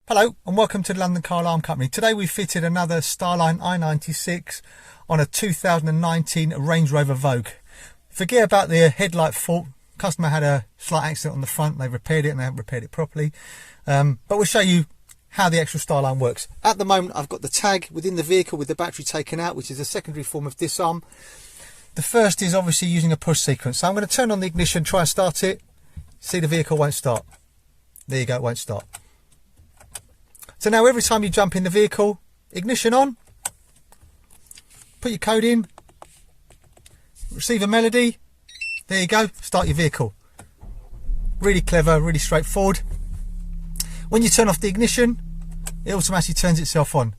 Hello and welcome to the London Car Alarm Company. Today we fitted another Starline i96 on a 2019 Range Rover Vogue. Forget about the headlight fault. Customer had a slight accident on the front. They repaired it and they haven't repaired it properly. But we'll show you how the actual Starline works. At the moment I've got the tag within the vehicle with the battery taken out, which is a secondary form of disarm. The first is obviously using a push sequence. So I'm going to turn on the ignition, try and start it. See, the vehicle won't start. There you go, it won't start. So now every time you jump in the vehicle, ignition on, put your code in, receive a melody, there you go, start your vehicle. Really clever, really straightforward. When you turn off the ignition, it automatically turns itself on.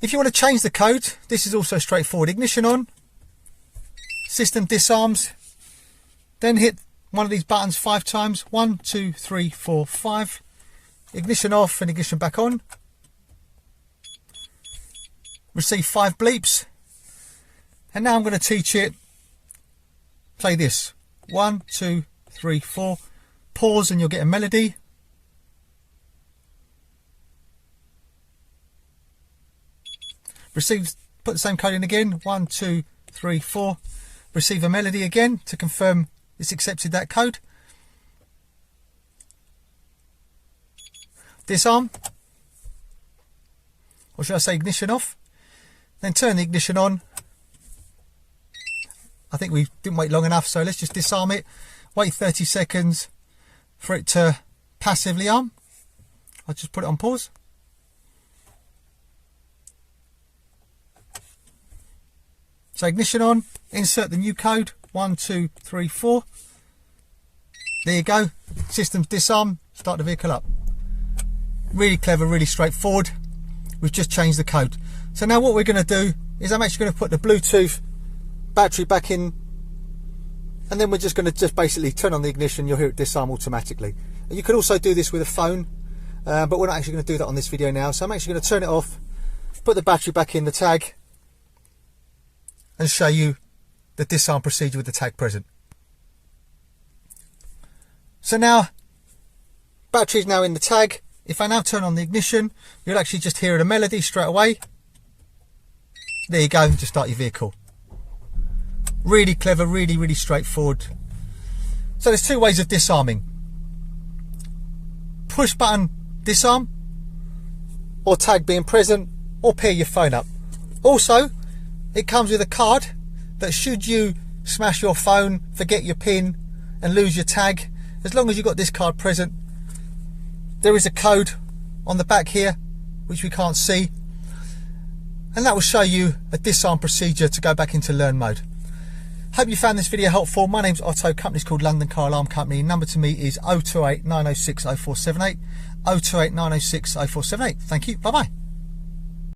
If you want to change the code, this is also straightforward. Ignition on, system disarms, then hit one of these buttons 5 times, 1, 2, 3, 4, 5. Ignition off and ignition back on. Receive 5 bleeps. And now I'm going to teach it. Play this. 1, 2, 3, 4. Pause and you'll get a melody. Receive, put the same code in again. 1, 2, 3, 4. Receive a melody again to confirm it's accepted that code. Disarm, or should I say ignition off, then turn the ignition on. I think we didn't wait long enough, so let's just disarm it, wait 30 seconds for it to passively arm. I'll just put it on pause. So ignition on, insert the new code, 1, 2, 3, 4. There you go, system's disarm, start the vehicle up. Really clever, really straightforward. We've just changed the code. So now what we're going to do is I'm actually going to put the Bluetooth battery back in, and then we're just going to basically turn on the ignition. You'll hear it disarm automatically. And you can also do this with a phone, but we're not actually going to do that on this video now. So I'm actually going to turn it off, put the battery back in the tag, and show you the disarm procedure with the tag present. So now, battery is now in the tag. If I now turn on the ignition, you'll actually just hear a melody straight away. There you go, just start your vehicle. Really clever, really straightforward. So there's 2 ways of disarming. Push button disarm, or tag being present, or pair your phone up. Also, it comes with a card that should you smash your phone, forget your PIN and lose your tag, as long as you've got this card present, there is a code on the back here which we can't see, and that will show you a disarm procedure to go back into learn mode. Hope you found this video helpful. My name's Otto, company's called London Car Alarm Company. Number to me is 028 906 0478, 028 906 0478. Thank you, bye bye.